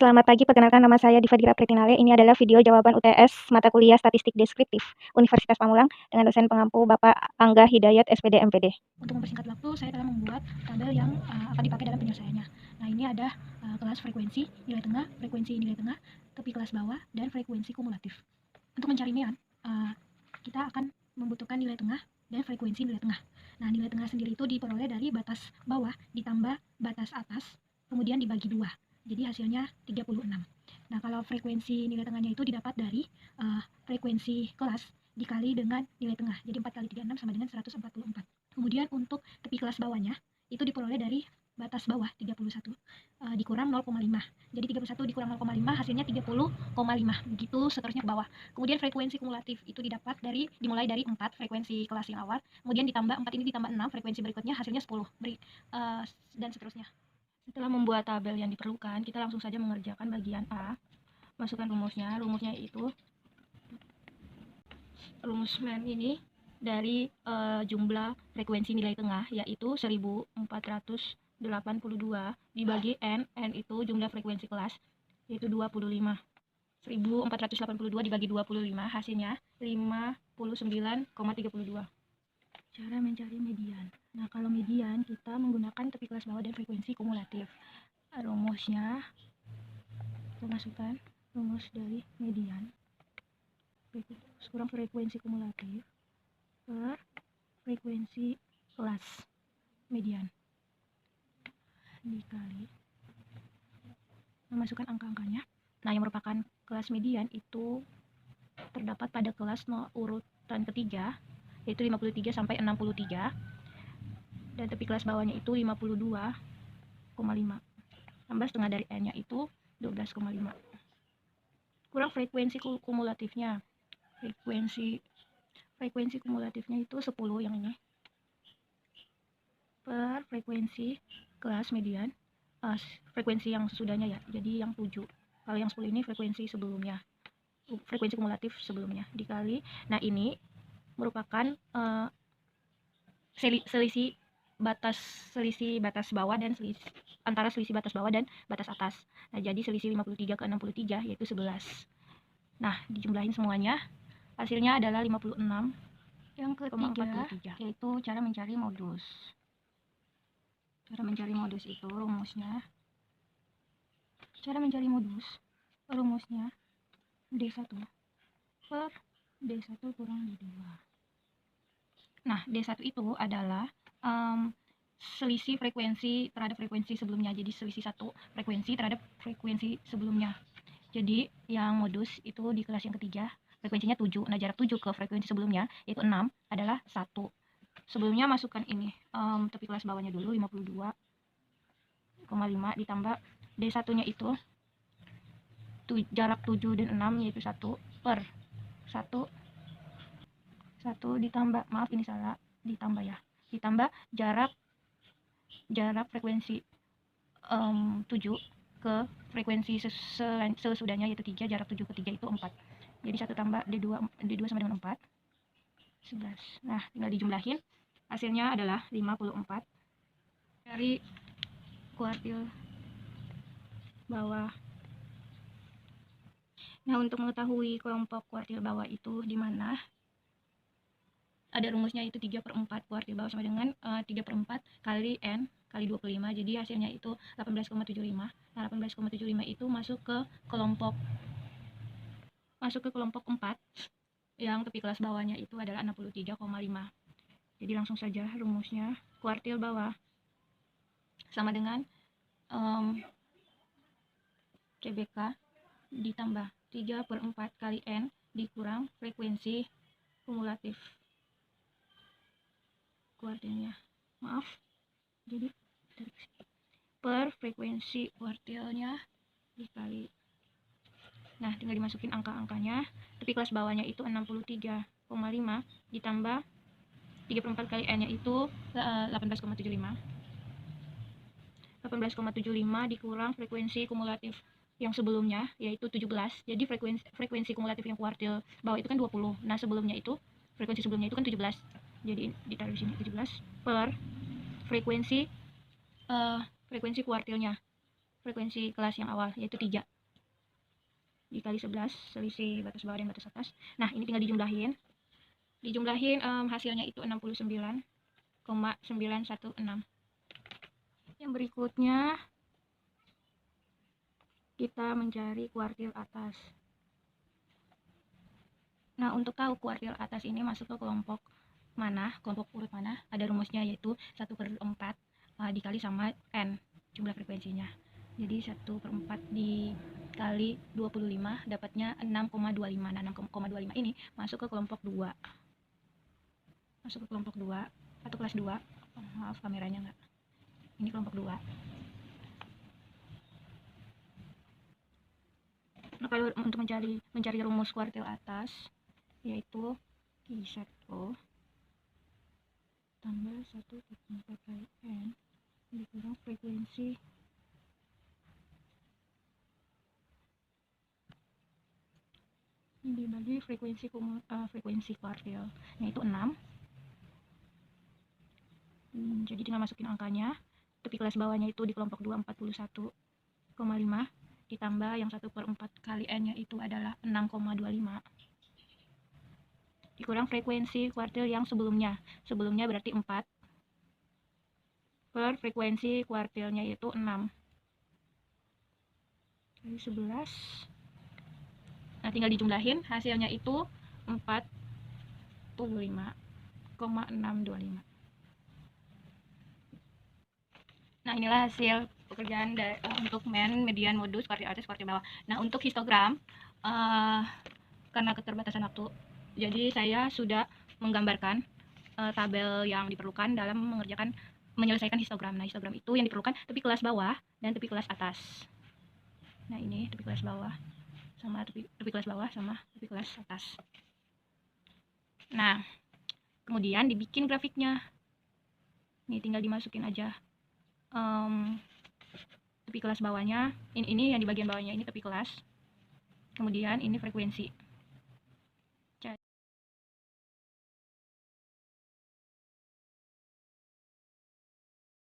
selamat pagi. Perkenalkan nama saya Diva Pretinale. Ini adalah video jawaban UTS mata kuliah Statistik Deskriptif Universitas Pamulang dengan dosen pengampu Bapak Angga Hidayat SPD MPD. Untuk mempersingkat waktu, saya telah membuat tabel yang akan dipakai dalam penyelesaiannya. Nah, ini ada kelas frekuensi, nilai tengah, tepi kelas bawah, dan frekuensi kumulatif. Untuk mencari mean, kita akan membutuhkan nilai tengah dan frekuensi nilai tengah. Nah, nilai tengah sendiri itu diperoleh dari batas bawah ditambah batas atas, kemudian dibagi 2. Jadi hasilnya 36. Nah, kalau frekuensi nilai tengahnya itu didapat dari frekuensi kelas dikali dengan nilai tengah. Jadi 4 kali 36 sama dengan 144. Kemudian untuk tepi kelas bawahnya itu diperoleh dari batas bawah 31 dikurang 0,5. Jadi 31 dikurang 0,5 hasilnya 30,5. Begitu seterusnya ke bawah. Kemudian frekuensi kumulatif itu didapat dimulai dari 4 frekuensi kelas yang awal, kemudian ditambah 4 ini ditambah 6 frekuensi berikutnya hasilnya 10. Dan seterusnya. Setelah membuat tabel yang diperlukan, kita langsung saja mengerjakan bagian A. Masukkan rumusnya. Rumusnya itu rumus mean ini dari jumlah frekuensi nilai tengah, yaitu 1482 dibagi N itu jumlah frekuensi kelas, yaitu 25. 1482 dibagi 25 hasilnya 59,32. Cara mencari median. Nah, kalau median kita menggunakan tepi kelas bawah dan frekuensi kumulatif. Rumusnya kita masukkan rumus dari median kurang frekuensi kumulatif per frekuensi kelas median dikali memasukkan angka-angkanya. Nah, yang merupakan kelas median itu terdapat pada kelas urutan ketiga, yaitu 53 sampai 63, dan tepi kelas bawahnya itu 52,5 tambah setengah dari N nya itu 12,5 kurang frekuensi kumulatifnya. Frekuensi kumulatifnya itu 10 yang ini per frekuensi kelas median, frekuensi yang sesudahnya ya, jadi yang 7. Kalau yang 10 ini frekuensi sebelumnya, frekuensi kumulatif sebelumnya dikali. Nah, ini merupakan selisih batas bawah dan antara selisih batas bawah dan batas atas. Nah, jadi selisih 53 ke 63 yaitu 11. Nah, dijumlahin semuanya hasilnya adalah 56. Yang ketiga yaitu cara mencari modus. Cara mencari modus itu rumusnya. Cara mencari modus rumusnya D1 per D1 kurang D2. Nah, D1 itu adalah selisih frekuensi terhadap frekuensi sebelumnya. Jadi selisih satu frekuensi terhadap frekuensi sebelumnya. Jadi yang modus itu di kelas yang ketiga frekuensinya 7. Nah, jarak 7 ke frekuensi sebelumnya yaitu 6 adalah 1. Sebelumnya masukkan ini tepi kelas bawahnya dulu 52,5 ditambah D1 nya itu jarak 7 dan 6 yaitu 1 per 1 ditambah, maaf ini salah, ditambah ya, ditambah jarak frekuensi 7 ke frekuensi sesudahnya yaitu 3, jarak 7 ke 3 itu 4. Jadi 1 tambah D2 sama dengan 4, 11. Nah, tinggal dijumlahin, hasilnya adalah 54 dari kuartil bawah. Nah, untuk mengetahui kelompok kuartil bawah itu di mana, ada rumusnya itu 3/4 kuartil bawah sama dengan 3/4 kali N kali 25, jadi hasilnya itu 18,75. Nah, 18,75 itu masuk ke kelompok 4 yang tepi kelas bawahnya itu adalah 63,5. Jadi langsung saja rumusnya kuartil bawah sama dengan CBK ditambah 3/4 kali N dikurang frekuensi kumulatif kuartilnya, maaf, jadi per frekuensi kuartilnya dikali. Nah, tinggal dimasukin angka-angkanya. Tepi kelas bawahnya itu 63,5 ditambah 3/4 kali N nya itu 18,75. 18,75 dikurang frekuensi kumulatif yang sebelumnya yaitu 17. Jadi frekuensi kumulatif yang kuartil bawah itu kan 20. Nah, sebelumnya itu frekuensi sebelumnya itu kan 17. Jadi ditaruh di sini 17 per frekuensi kuartilnya frekuensi kelas yang awal, yaitu 3 dikali 11, selisih batas bawah dan batas atas. Nah, ini tinggal dijumlahin. Hasilnya itu 69,916. Yang berikutnya kita mencari kuartil atas. Nah, untuk tahu kuartil atas ini masuk ke kelompok mana, kelompok urut mana, ada rumusnya yaitu 1/4 dikali sama N, jumlah frekuensinya. Jadi 1/4 dikali 25 dapatnya 6,25. Nah, 6,25 ini masuk ke kelompok 2. Masuk ke kelompok 2 atau kelas 2. Oh, maaf kameranya enggak. Ini kelompok 2. Nah, kalau untuk mencari rumus kuartil atas yaitu I1 tambah 1/4 kali N dikurang frekuensi dibagi frekuensi kuartil, yaitu 6. Jadi tinggal masukin angkanya. Tepi kelas bawahnya itu di kelompok 2 41,5 ditambah yang 1/4 kali N nya itu adalah 6,25 dikurang frekuensi kuartil yang sebelumnya berarti 4 per frekuensi kuartilnya itu 6 kali 11. Nah, tinggal dijumlahin, hasilnya itu 45,625. Nah, inilah hasil pekerjaan untuk median, modus, kuartil atas, kuartil bawah. Nah, untuk histogram, karena keterbatasan waktu, jadi saya sudah menggambarkan tabel yang diperlukan dalam menyelesaikan histogram. Nah, histogram itu yang diperlukan tepi kelas bawah dan tepi kelas atas. Nah, ini tepi kelas bawah sama tepi kelas bawah sama tepi kelas atas. Nah, kemudian dibikin grafiknya. Ini tinggal dimasukin aja tepi kelas bawahnya. Ini yang di bagian bawahnya ini tepi kelas. Kemudian ini frekuensi.